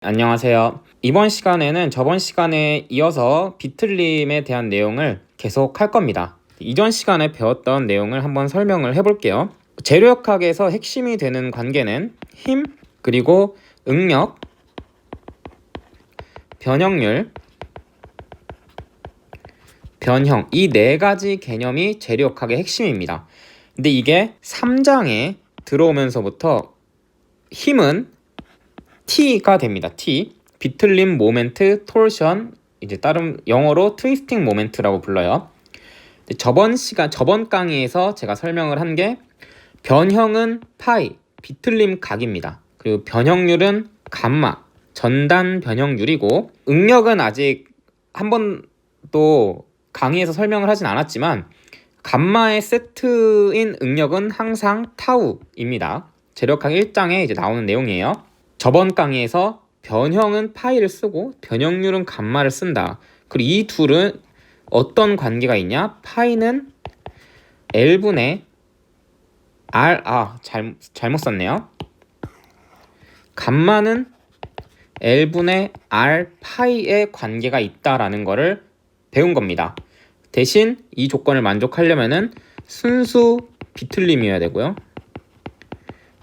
안녕하세요. 이번 시간에는 저번 시간에 이어서 비틀림에 대한 내용을 계속 할 겁니다. 이전 시간에 배웠던 내용을 한번 설명을 해볼게요. 재료역학에서 핵심이 되는 관계는 힘, 그리고 응력, 변형률, 변형, 이 네 가지 개념이 재료역학의 핵심입니다. 근데 이게 3장에 들어오면서부터 힘은 T가 됩니다. T. 비틀림 모멘트 토르션, 이제 다른 영어로 트위스팅 모멘트라고 불러요. 저번 강의에서 제가 설명을 한 게 변형은 파이, 비틀림 각입니다. 그리고 변형률은 감마, 전단 변형률이고, 응력은 아직 한 번도 강의에서 설명을 하진 않았지만 감마의 세트인 응력은 항상 타우입니다. 재료학학 1장에 이제 나오는 내용이에요. 저번 강의에서 변형은 파이를 쓰고 변형률은 감마를 쓴다. 그리고 이 둘은 어떤 관계가 있냐? 파이는 L분의 R, 잘못 썼네요. 감마는 L분의 R 파이의 관계가 있다라는 거를 배운 겁니다. 대신 이 조건을 만족하려면은 순수 비틀림이어야 되고요.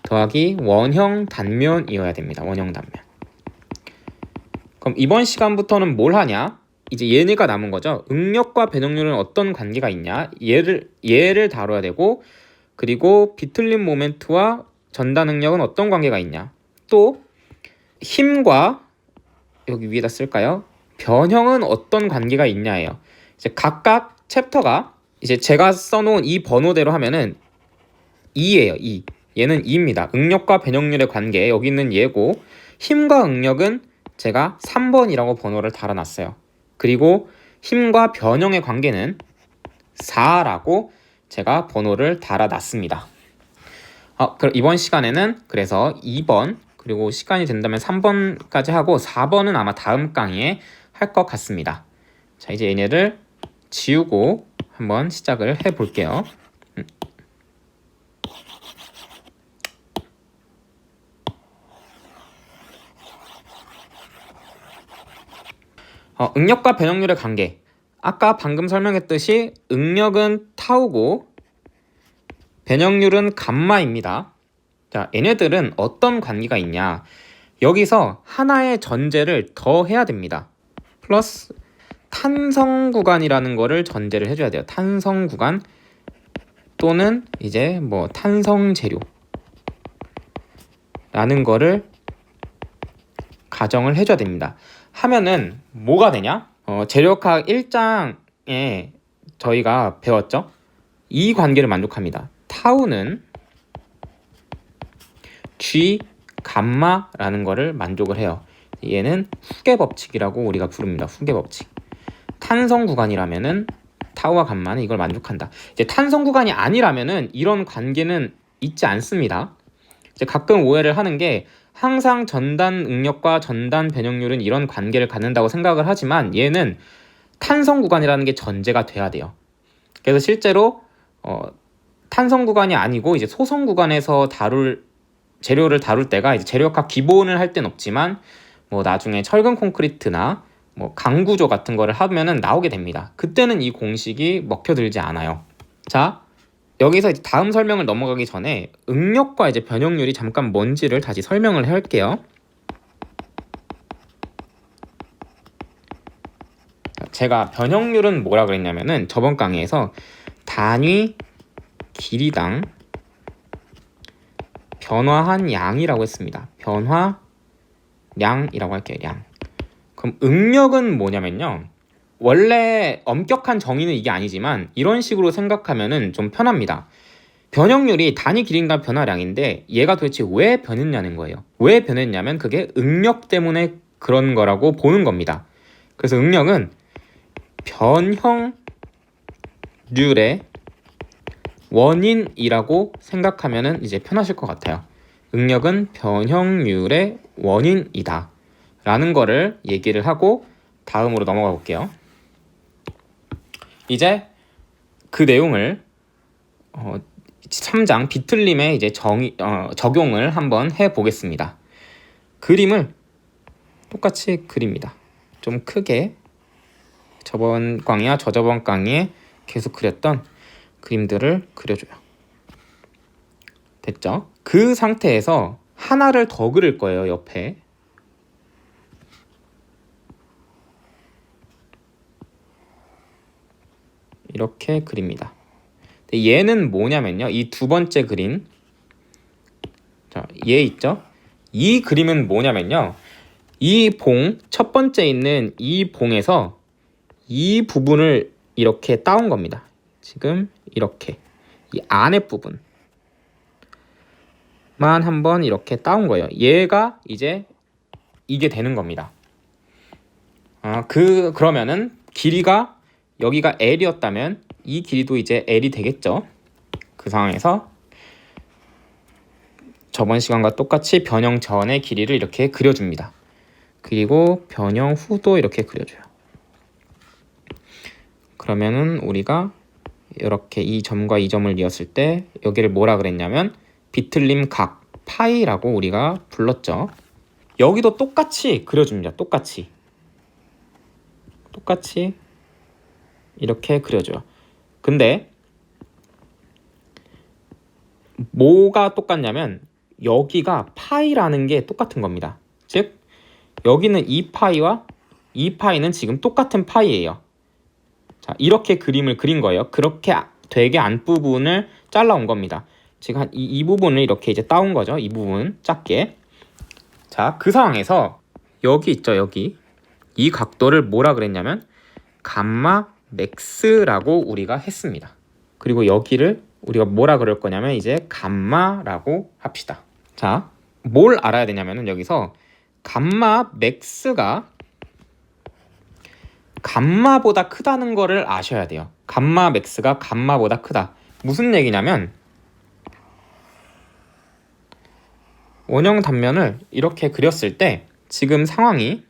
더하기 원형 단면이어야 됩니다. 원형 단면. 그럼 이번 시간부터는 뭘 하냐? 이제 얘네가 남은 거죠. 응력과 변형률은 어떤 관계가 있냐? 얘를 다뤄야 되고, 그리고 비틀림 모멘트와 전단 응력은 어떤 관계가 있냐? 또 힘과 여기 위에다 쓸까요? 변형은 어떤 관계가 있냐예요. 이제 각각 챕터가 이제 제가 써놓은 이 번호대로 하면은 2예요. 2. 얘는 2입니다. 응력과 변형률의 관계, 여기는 얘고, 힘과 응력은 제가 3번이라고 번호를 달아놨어요. 그리고 힘과 변형의 관계는 4라고 제가 번호를 달아놨습니다. 그럼 이번 시간에는 그래서 2번, 그리고 시간이 된다면 3번까지 하고 4번은 아마 다음 강의에 할 것 같습니다. 자, 이제 얘네를 지우고 한번 시작을 해볼게요. 응력과 변형률의 관계. 아까 방금 설명했듯이 응력은 타우고 변형률은 감마입니다. 자, 얘네들은 어떤 관계가 있냐? 여기서 하나의 전제를 더 해야 됩니다. 플러스 탄성 구간이라는 거를 전제를 해줘야 돼요. 탄성 구간 또는 이제 뭐 탄성 재료 라는 거를 가정을 해줘야 됩니다. 하면은 뭐가 되냐? 재료학학 1장에 저희가 배웠죠? 이 관계를 만족합니다. 타우는 G 감마라는 거를 만족을 해요. 얘는 후계 법칙이라고 우리가 부릅니다. 후계 법칙. 탄성 구간이라면은 타우와 감마는 이걸 만족한다. 이제 탄성 구간이 아니라면은 이런 관계는 있지 않습니다. 이제 가끔 오해를 하는 게 항상 전단 응력과 전단 변형률은 이런 관계를 갖는다고 생각을 하지만 얘는 탄성 구간이라는 게 전제가 돼야 돼요. 그래서 실제로 탄성 구간이 아니고 이제 소성 구간에서 재료를 다룰 때가 이제 재료학학 기본을 할 땐 없지만 뭐 나중에 철근 콘크리트나 뭐 강구조 같은 거를 하면은 나오게 됩니다. 그때는 이 공식이 먹혀들지 않아요. 자, 여기서 이제 다음 설명을 넘어가기 전에 응력과 이제 변형률이 잠깐 뭔지를 다시 설명을 할게요. 제가 변형률은 뭐라 그랬냐면은 저번 강의에서 단위 길이당 변화한 양이라고 했습니다. 변화량이라고 할게요. 량. 그럼 응력은 뭐냐면요. 원래 엄격한 정의는 이게 아니지만 이런 식으로 생각하면은 좀 편합니다. 변형률이 단위 길이인가 변화량인데 얘가 도대체 왜 변했냐는 거예요. 왜 변했냐면 그게 응력 때문에 그런 거라고 보는 겁니다. 그래서 응력은 변형률의 원인이라고 생각하면은 이제 편하실 것 같아요. 응력은 변형률의 원인이다 라는 거를 얘기를 하고 다음으로 넘어가 볼게요. 이제 그 내용을 3장 비틀림에 이제 적용을 한번 해 보겠습니다. 그림을 똑같이 그립니다. 좀 크게 저번 강의와 저저번 강의에 계속 그렸던 그림들을 그려줘요. 됐죠? 그 상태에서 하나를 더 그릴 거예요. 옆에 이렇게 그립니다. 얘는 뭐냐면요, 이 두 번째 그림, 자, 얘 있죠? 이 그림은 뭐냐면요, 이 봉, 첫 번째 있는 이 봉에서 이 부분을 이렇게 따온 겁니다. 지금 이렇게 이 안에 부분만 한번 이렇게 따온 거예요. 얘가 이제 이게 되는 겁니다. 그러면은 길이가 여기가 L이었다면 이 길이도 이제 L이 되겠죠. 그 상황에서 저번 시간과 똑같이 변형 전의 길이를 이렇게 그려줍니다. 그리고 변형 후도 이렇게 그려줘요. 그러면은 우리가 이렇게 이 점과 이 점을 이었을 때 여기를 뭐라 그랬냐면 비틀림 각 파이라고 우리가 불렀죠. 여기도 똑같이 그려줍니다. 똑같이 이렇게 그려줘요. 근데 뭐가 똑같냐면 여기가 파이라는 게 똑같은 겁니다. 즉 여기는 2파이와 2파이는 지금 똑같은 파이예요. 자, 이렇게 그림을 그린 거예요. 그렇게 되게 안부분을 잘라온 겁니다. 지금 이 부분을 이렇게 이제 따온 거죠. 이 부분 작게. 자, 그 상황에서 여기 있죠. 여기 이 각도를 뭐라 그랬냐면 감마 맥스라고 우리가 했습니다. 그리고 여기를 우리가 뭐라 그럴 거냐면 이제 감마라고 합시다. 자, 뭘 알아야 되냐면은 여기서 감마 맥스가 감마보다 크다는 거를 아셔야 돼요. 감마 맥스가 감마보다 크다. 무슨 얘기냐면 원형 단면을 이렇게 그렸을 때 지금 상황이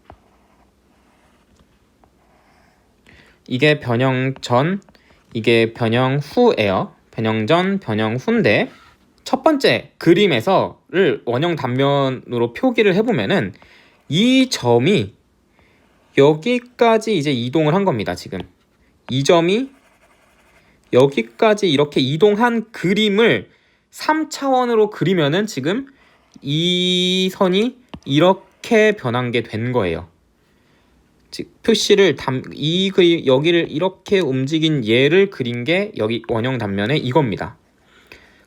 이게 변형 전, 이게 변형 후예요. 변형 전, 변형 후인데 첫 번째 그림에서를 원형 단면으로 표기를 해보면은 이 점이 여기까지 이제 이동을 한 겁니다. 지금 이 점이 여기까지 이렇게 이동한 그림을 3차원으로 그리면은 지금 이 선이 이렇게 변한 게 된 거예요. 즉 표시를 여기를 이렇게 움직인 얘를 그린 게 여기 원형 단면에 이겁니다.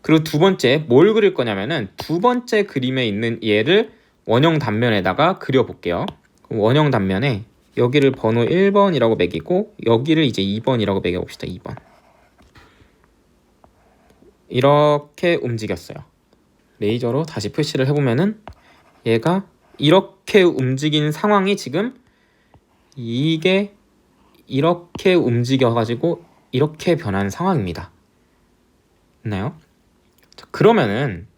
그리고 두 번째 뭘 그릴 거냐면은 두 번째 그림에 있는 얘를 원형 단면에다가 그려볼게요. 원형 단면에 여기를 번호 1번이라고 매기고 여기를 이제 2번이라고 매겨봅시다. 2번. 이렇게 움직였어요. 레이저로 다시 표시를 해보면은 얘가 이렇게 움직인 상황이 지금 이게 이렇게 움직여가지고 이렇게 변한 상황입니다. 있나요? 자, 그러면은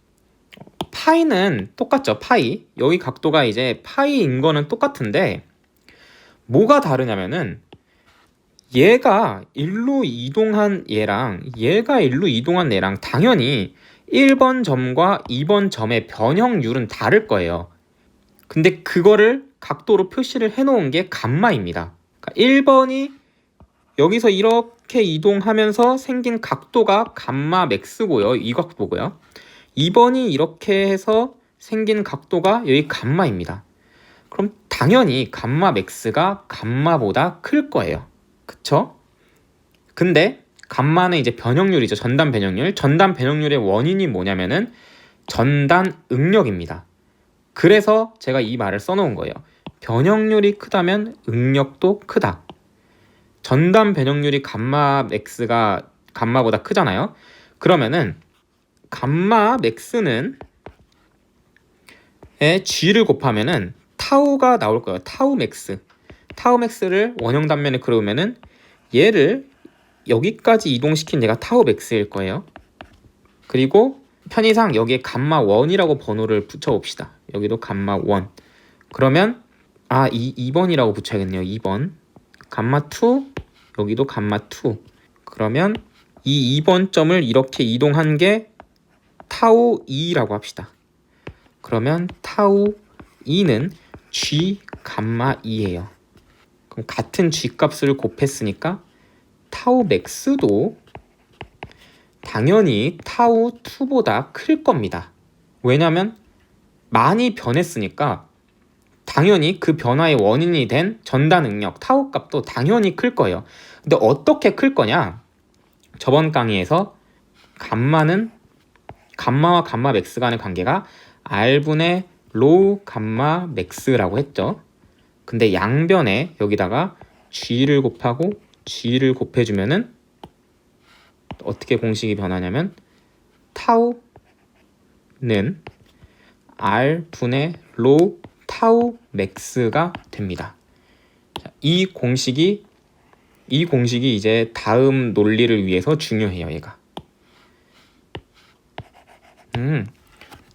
파이는 똑같죠. 파이. 여기 각도가 이제 파이인 거는 똑같은데 뭐가 다르냐면은 얘가 일로 이동한 얘랑 얘가 일로 이동한 얘랑 당연히 1번 점과 2번 점의 변형률은 다를 거예요. 근데 그거를 각도로 표시를 해놓은 게 감마입니다. 그러니까 1번이 여기서 이렇게 이동하면서 생긴 각도가 감마 맥스고요. 이 각도고요. 2번이 이렇게 해서 생긴 각도가 여기 감마입니다. 그럼 당연히 감마 맥스가 감마보다 클 거예요. 그쵸? 근데 감마는 이제 변형률이죠. 전단 변형률. 전단 변형률의 원인이 뭐냐면은 전단 응력입니다. 그래서 제가 이 말을 써놓은 거예요. 변형률이 크다면 응력도 크다. 전단 변형률이 감마 맥스가 감마보다 크잖아요. 그러면은 감마 맥스는 G를 곱하면은 타우가 나올 거예요. 타우 맥스. 타우 맥스를 원형 단면에 그려오면은 얘를 여기까지 이동시킨 얘가 타우 맥스일 거예요. 그리고 편의상 여기에 감마 1이라고 번호를 붙여봅시다. 여기도 감마 1. 그러면 2번이라고 붙여야겠네요. 2번. 감마 2. 여기도 감마 2. 그러면 이 2번 점을 이렇게 이동한 게 타우 2라고 합시다. 그러면 타우 2는 G 감마 2예요. 그럼 같은 G값을 곱했으니까 타우 맥스도 당연히 타우 2보다 클 겁니다. 왜냐면 많이 변했으니까 당연히 그 변화의 원인이 된 전다 능력 타우 값도 당연히 클 거예요. 근데 어떻게 클 거냐? 저번 강의에서 감마와 감마 맥스 간의 관계가 R분의 로우 감마 맥스라고 했죠. 근데 양변에 여기다가 G를 곱하고 G를 곱해주면은 어떻게 공식이 변하냐면 타우는 R분의 로우 타우 맥스가 됩니다. 이 공식이 이제 다음 논리를 위해서 중요해요. 얘가.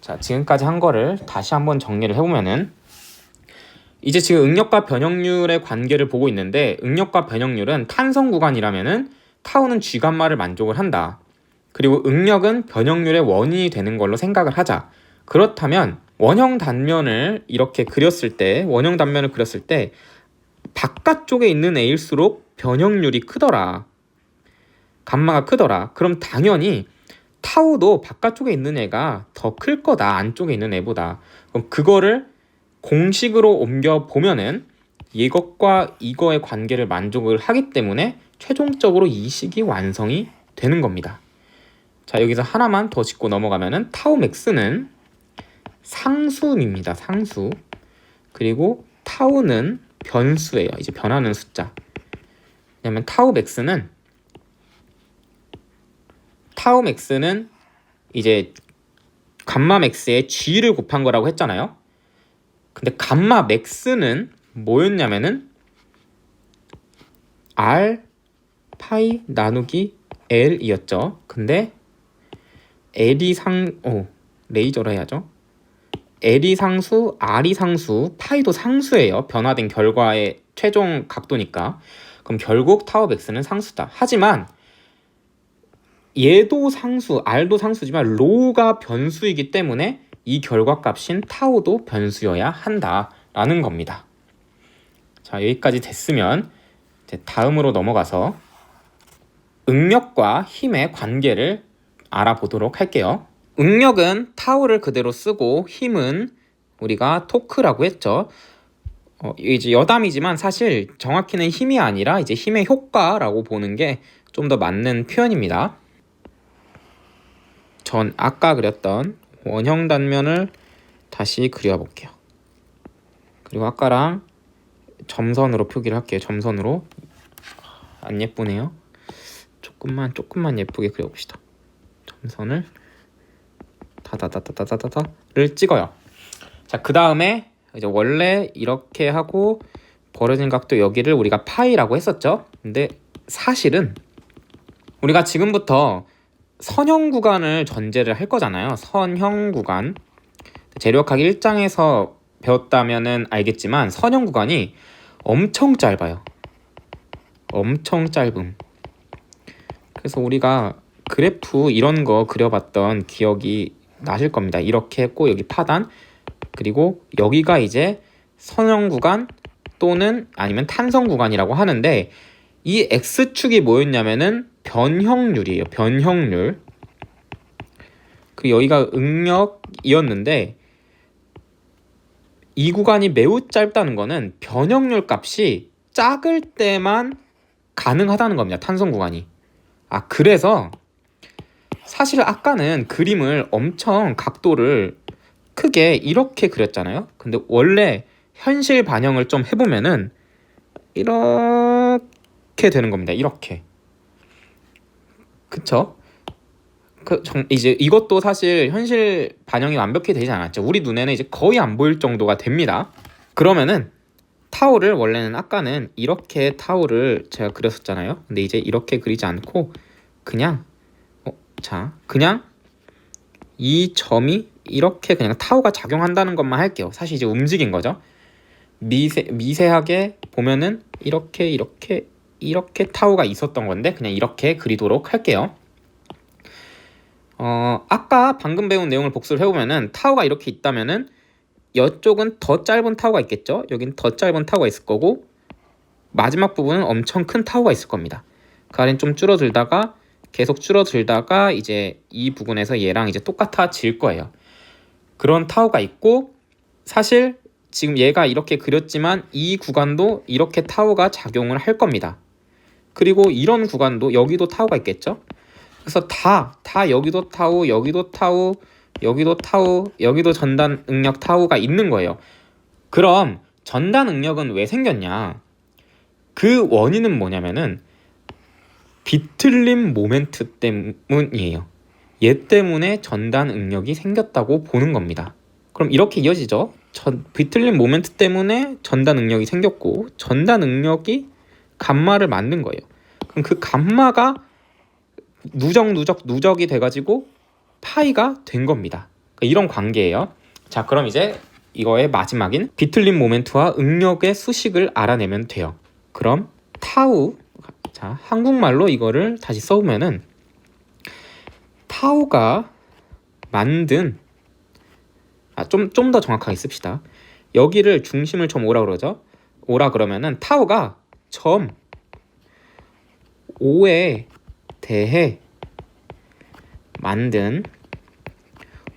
자, 지금까지 한 거를 다시 한번 정리를 해보면은 이제 지금 응력과 변형률의 관계를 보고 있는데 응력과 변형률은 탄성 구간이라면은 타우는 G감마를 만족을 한다. 그리고 응력은 변형률의 원인이 되는 걸로 생각을 하자. 그렇다면 원형 단면을 그렸을 때 바깥쪽에 있는 A일수록 변형률이 크더라. 감마가 크더라. 그럼 당연히 타우도 바깥쪽에 있는 애가 더 클 거다. 안쪽에 있는 애보다. 그럼 그거를 공식으로 옮겨 보면은 이것과 이거의 관계를 만족을 하기 때문에 최종적으로 이 식이 완성이 되는 겁니다. 자, 여기서 하나만 더 짚고 넘어가면은 타우 맥스는 상수입니다. 상수. 그리고 타우는 변수예요. 이제 변하는 숫자. 왜냐면 타우 맥스는 이제 감마 맥스에 G를 곱한 거라고 했잖아요. 근데 감마 맥스는 뭐였냐면은 R 파이 나누기 L이었죠. 근데 L이 레이저로 해야죠. L이 상수, R이 상수, 파이도 상수예요. 변화된 결과의 최종 각도니까. 그럼 결국 타워 맥스는 상수다. 하지만 얘도 상수, R도 상수지만 로우가 변수이기 때문에 이 결과값인 타우도 변수여야 한다라는 겁니다. 자, 여기까지 됐으면 이제 다음으로 넘어가서 응력과 힘의 관계를 알아보도록 할게요. 응력은 타우를 그대로 쓰고 힘은 우리가 토크라고 했죠. 이제 여담이지만 사실 정확히는 힘이 아니라 이제 힘의 효과라고 보는 게 좀 더 맞는 표현입니다. 전 아까 그렸던 원형 단면을 다시 그려볼게요. 그리고 아까랑 점선으로 표기를 할게요. 점선으로. 안 예쁘네요. 조금만 예쁘게 그려봅시다. 점선을 다다다다다다다를 찍어요. 자, 그 다음에 이제 원래 이렇게 하고 벌어진 각도 여기를 우리가 파이라고 했었죠. 근데 사실은 우리가 지금부터 선형 구간을 전제를 할 거잖아요. 선형 구간. 재료학학 1장에서 배웠다면은 알겠지만 선형 구간이 엄청 짧아요. 엄청 짧음. 그래서 우리가 그래프 이런 거 그려봤던 기억이 나실 겁니다. 이렇게 했고 여기 파단, 그리고 여기가 이제 선형 구간 또는 아니면 탄성 구간이라고 하는데 이 X축이 뭐였냐면은 변형률이에요. 변형률. 그 여기가 응력이었는데 이 구간이 매우 짧다는 거는 변형률 값이 작을 때만 가능하다는 겁니다. 탄성 구간이. 그래서 사실 아까는 그림을 엄청 각도를 크게 이렇게 그렸잖아요. 근데 원래 현실 반영을 좀 해보면은 이렇게 되는 겁니다. 이렇게. 그쵸? 이제 이것도 사실 현실 반영이 완벽히 되지 않았죠. 우리 눈에는 이제 거의 안 보일 정도가 됩니다. 그러면은 타우를 원래는 아까는 이렇게 타우를 제가 그렸었잖아요. 근데 이제 이렇게 그리지 않고 그냥 그냥 이 점이 이렇게 그냥 타우가 작용한다는 것만 할게요. 사실 이제 움직인 거죠. 미세하게 보면은 이렇게 타우가 있었던 건데 그냥 이렇게 그리도록 할게요. 아까 방금 배운 내용을 복습을 해보면은 타우가 이렇게 있다면은 이쪽은 더 짧은 타우가 있겠죠. 여긴 더 짧은 타우가 있을 거고 마지막 부분은 엄청 큰 타우가 있을 겁니다. 그 아래는 좀 줄어들다가 계속 줄어들다가 이제 이 부분에서 얘랑 이제 똑같아질 거예요. 그런 타우가 있고 사실 지금 얘가 이렇게 그렸지만 이 구간도 이렇게 타우가 작용을 할 겁니다. 그리고 이런 구간도 여기도 타우가 있겠죠. 그래서 다 여기도 타우, 여기도 타우, 여기도 타우, 여기도 전단 응력 타우가 있는 거예요. 그럼 전단 응력은 왜 생겼냐? 그 원인은 뭐냐면은 비틀림 모멘트 때문이에요. 얘 때문에 전단 응력이 생겼다고 보는 겁니다. 그럼 이렇게 이어지죠. 비틀림 모멘트 때문에 전단 응력이 생겼고 전단 응력이 감마를 만든 거예요. 그럼 그 감마가 누적이 돼가지고 파이가 된 겁니다. 그러니까 이런 관계예요. 자, 그럼 이제 이거의 마지막인 비틀림 모멘트와 응력의 수식을 알아내면 돼요. 그럼 타우, 자 한국말로 이거를 다시 써보면은 타우가 만든 좀 더 정확하게 씁시다. 여기를 중심을 점 O라 그러죠. O라 그러면은 타우가 점 O에 대해 만든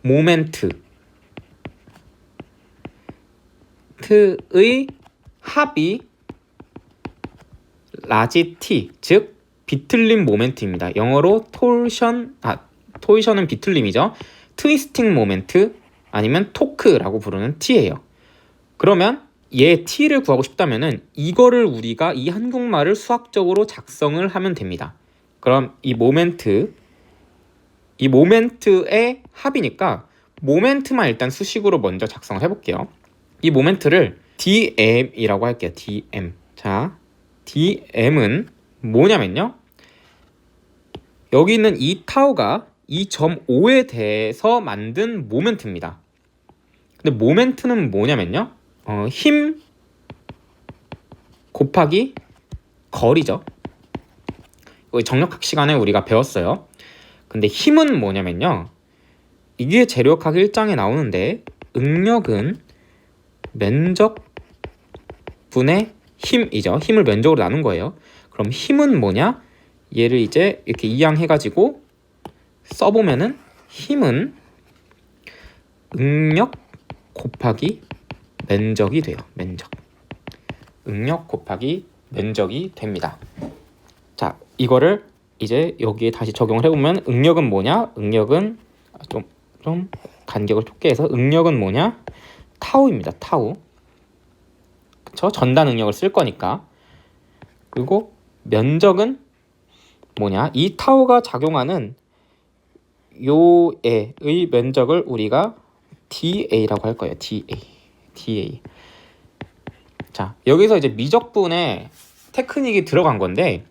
모멘트의 합이 라지 t, 즉 비틀림 모멘트입니다. 영어로 토이션은 비틀림이죠. 트위스팅 모멘트 아니면 토크라고 부르는 t예요. 그러면 얘 t를 구하고 싶다면은 이거를 우리가 이 한국말을 수학적으로 작성을 하면 됩니다. 그럼 이 모멘트의 합이니까 모멘트만 일단 수식으로 먼저 작성을 해볼게요. 이 모멘트를 dm이라고 할게요. dm. 자, dm은 뭐냐면요. 여기 있는 이 타우가 이 점 O에 대해서 만든 모멘트입니다. 근데 모멘트는 뭐냐면요. 힘 곱하기 거리죠. 정력학 시간에 우리가 배웠어요. 근데 힘은 뭐냐면요. 이게 재료학 1장에 나오는데 응력은 면적 분의 힘이죠. 힘을 면적으로 나눈 거예요. 그럼 힘은 뭐냐? 얘를 이제 이렇게 이항해가지고 써보면은 힘은 응력 곱하기 면적이 돼요. 응력 곱하기 면적이 됩니다. 자, 이거를 이제 여기에 다시 적용을 해보면 응력은 뭐냐? 응력은 좀 간격을 좁게 해서 응력은 뭐냐? 타우입니다. 타우. 그쵸? 전단 응력을 쓸 거니까. 그리고 면적은 뭐냐? 이 타우가 작용하는 요의 면적을 우리가 DA라고 할 거예요. DA. 자, 여기서 이제 미적분의 테크닉이 들어간 건데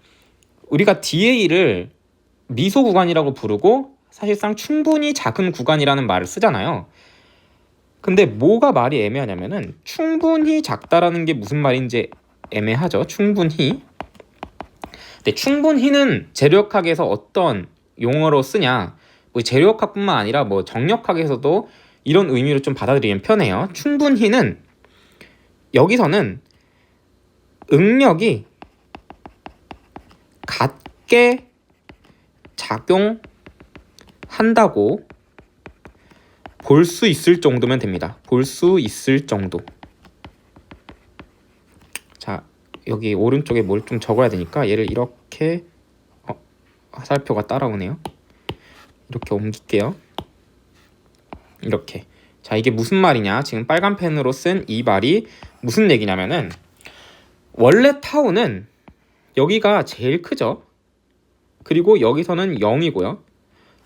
우리가 DA를 미소 구간이라고 부르고 사실상 충분히 작은 구간이라는 말을 쓰잖아요. 근데 뭐가 말이 애매하냐면은 충분히 작다라는 게 무슨 말인지 애매하죠. 충분히. 근데 충분히는 재료학에서 어떤 용어로 쓰냐? 뭐 재료학뿐만 아니라 뭐 정력학에서도 이런 의미로 좀 받아들이면 편해요. 충분히는 여기서는 응력이 같게 작용한다고 볼 수 있을 정도면 됩니다. 볼 수 있을 정도. 자, 여기 오른쪽에 뭘 좀 적어야 되니까 얘를 이렇게 화살표가 따라오네요. 이렇게 옮길게요. 이렇게. 자, 이게 무슨 말이냐? 지금 빨간 펜으로 쓴 이 말이 무슨 얘기냐면은 원래 타우는 여기가 제일 크죠. 그리고 여기서는 0이고요.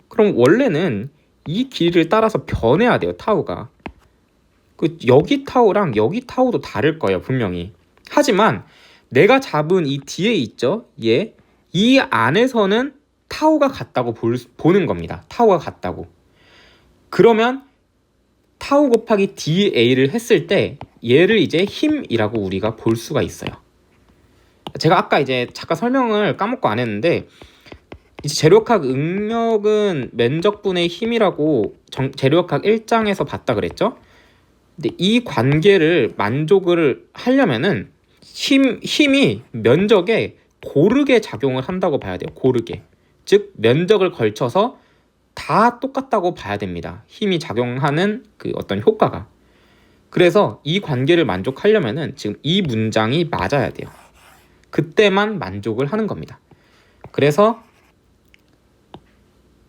그럼 원래는 이 길이를 따라서 변해야 돼요. 타우가. 여기 타우랑 여기 타우도 다를 거예요. 분명히. 하지만 내가 잡은 이 뒤에 있죠. 이 안에서는 타우가 같다고 보는 겁니다. 타우가 같다고. 그러면 타우 곱하기 DA를 했을 때 얘를 이제 힘이라고 우리가 볼 수가 있어요. 제가 아까 이제 잠깐 설명을 까먹고 안 했는데 이제 재료학학 응력은 면적분의 힘이라고 재료학학 1장에서 봤다 그랬죠? 근데 이 관계를 만족을 하려면은 힘이 면적에 고르게 작용을 한다고 봐야 돼요. 고르게. 즉 면적을 걸쳐서 다 똑같다고 봐야 됩니다. 힘이 작용하는 그 어떤 효과가. 그래서 이 관계를 만족하려면은 지금 이 문장이 맞아야 돼요. 그때만 만족을 하는 겁니다. 그래서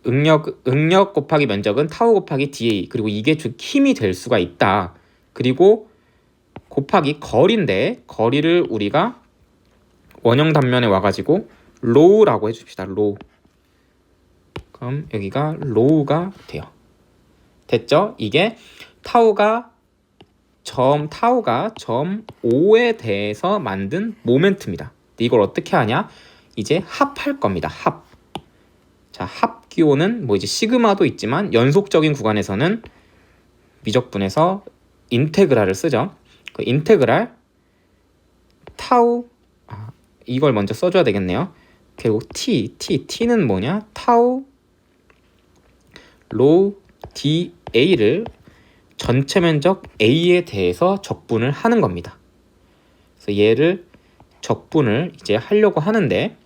응력 곱하기 면적은 타우 곱하기 dA, 그리고 이게 즉 힘이 될 수가 있다. 그리고 곱하기 거리인데 거리를 우리가 원형 단면에 와가지고 로우라고 해줍시다. 로우. 그럼 여기가 로우가 돼요. 됐죠? 이게 타우가 점 5에 대해서 만든 모멘트입니다. 이걸 어떻게 하냐? 이제 합할 겁니다. 합. 자, 합 기호는 뭐 이제 시그마도 있지만 연속적인 구간에서는 미적분에서 인테그랄을 쓰죠. 그 인테그랄 타우, 이걸 먼저 써줘야 되겠네요. 결국 t는 뭐냐? 타우 로 dA를 전체 면적 A에 대해서 적분을 하는 겁니다. 그래서 얘를 적분을 이제 하려고 하는데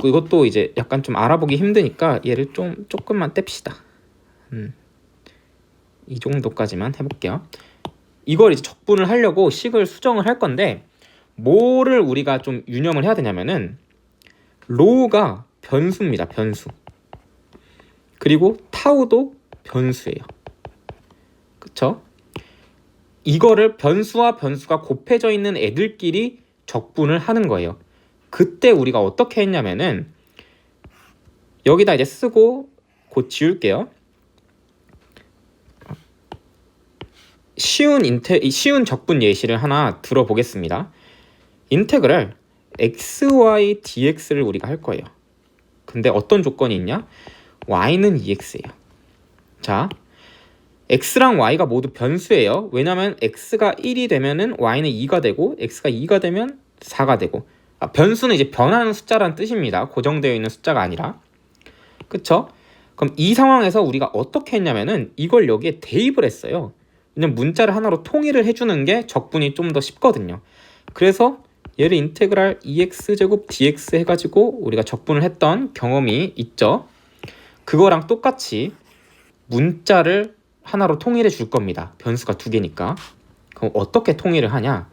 이것도 이제 약간 좀 알아보기 힘드니까 얘를 조금만 뗍시다. 이 정도까지만 해볼게요. 이걸 이제 적분을 하려고 식을 수정을 할 건데 뭐를 우리가 좀 유념을 해야 되냐면은 로우가 변수입니다. 변수. 그리고 타우도 변수예요. 그쵸? 이거를 변수와 변수가 곱해져 있는 애들끼리 적분을 하는 거예요. 그때 우리가 어떻게 했냐면은 여기다 이제 쓰고 곧 지울게요. 쉬운 적분 예시를 하나 들어보겠습니다. 인테그랄 xy dx를 우리가 할 거예요. 근데 어떤 조건이 있냐? y는 2x예요. 자, x랑 y가 모두 변수예요. 왜냐면 x가 1이 되면은 y는 2가 되고 x가 2가 되면 4가 되고, 변수는 이제 변하는 숫자라는 뜻입니다. 고정되어 있는 숫자가 아니라. 그쵸? 그럼 이 상황에서 우리가 어떻게 했냐면은 이걸 여기에 대입을 했어요. 왜냐면 문자를 하나로 통일을 해주는 게 적분이 좀 더 쉽거든요. 그래서 얘를 인테그랄 2x제곱 dx 해가지고 우리가 적분을 했던 경험이 있죠. 그거랑 똑같이 문자를 하나로 통일해 줄 겁니다. 변수가 두 개니까. 그럼 어떻게 통일을 하냐?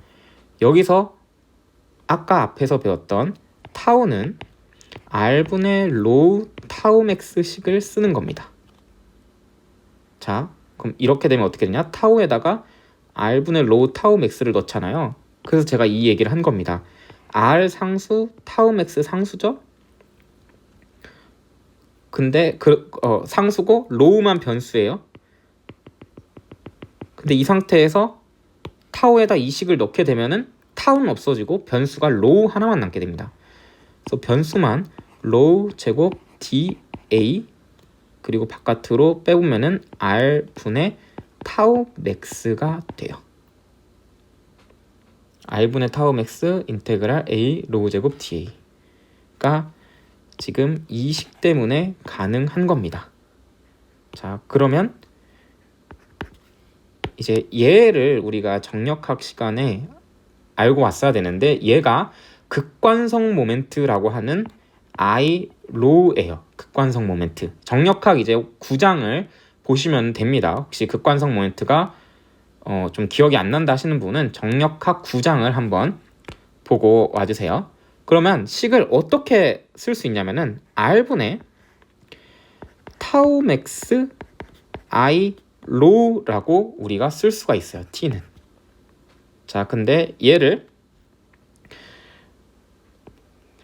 여기서 아까 앞에서 배웠던 타우는 r분의 로우 타우 맥스 식을 쓰는 겁니다. 자, 그럼 이렇게 되면 어떻게 되냐? 타우에다가 r분의 로우 타우 맥스를 넣잖아요. 그래서 제가 이 얘기를 한 겁니다. r 상수, 타우 맥스 상수죠? 근데 상수고 로우만 변수예요. 근데 이 상태에서 타우에다 이 식을 넣게 되면은 타우는 없어지고 변수가 로우 하나만 남게 됩니다. 그래서 변수만 로우 제곱 dA 그리고 바깥으로 빼보면은 r분의 타우 맥스가 돼요. r분의 타우 맥스 인테그랄 a 로우 제곱 dA가 지금 이 식 때문에 가능한 겁니다. 자, 그러면 이제 얘를 우리가 정력학 시간에 알고 왔어야 되는데 얘가 극관성 모멘트라고 하는 I 로우예요. 극관성 모멘트. 정력학 이제 9장을 보시면 됩니다. 혹시 극관성 모멘트가 좀 기억이 안 난다 하시는 분은 정력학 9장을 한번 보고 와주세요. 그러면 식을 어떻게 쓸 수 있냐면은 r분의 타우 맥스 I 로우라고 우리가 쓸 수가 있어요. t는. 자, 근데 얘를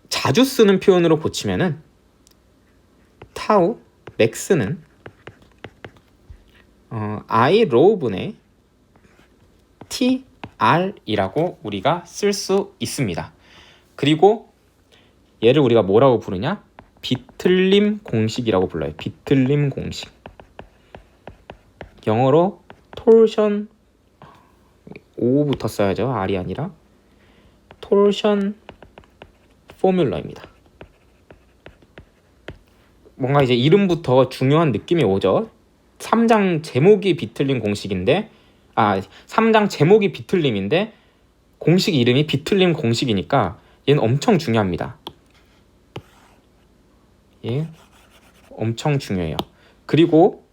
자주 쓰는 표현으로 고치면은 타우 맥스는 I 로우분의 TR이라고 우리가 쓸 수 있습니다. 그리고 얘를 우리가 뭐라고 부르냐? 비틀림 공식이라고 불러요. 비틀림 공식. 영어로 torsion, O부터 써야죠. R이 아니라 torsion 포뮬러입니다. 뭔가 이제 이름부터 중요한 느낌이 오죠. 3장 제목이 비틀림 공식인데 3장 제목이 비틀림인데 공식 이름이 비틀림 공식이니까 얘는 엄청 중요합니다. 예, 엄청 중요해요. 그리고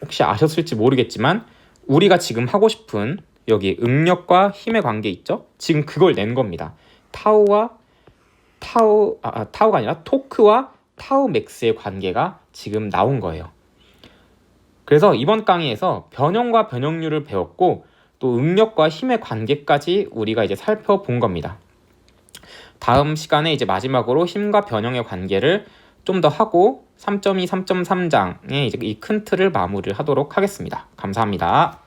혹시 아셨을지 모르겠지만 우리가 지금 하고 싶은 여기 응력과 힘의 관계 있죠? 지금 그걸 낸 겁니다. 타우가 아니라 토크와 타우 맥스의 관계가 지금 나온 거예요. 그래서 이번 강의에서 변형과 변형률을 배웠고 또 응력과 힘의 관계까지 우리가 이제 살펴본 겁니다. 다음 시간에 이제 마지막으로 힘과 변형의 관계를 좀 더 하고 3.2, 3.3장의 이제 이 큰 틀을 마무리를 하도록 하겠습니다. 감사합니다.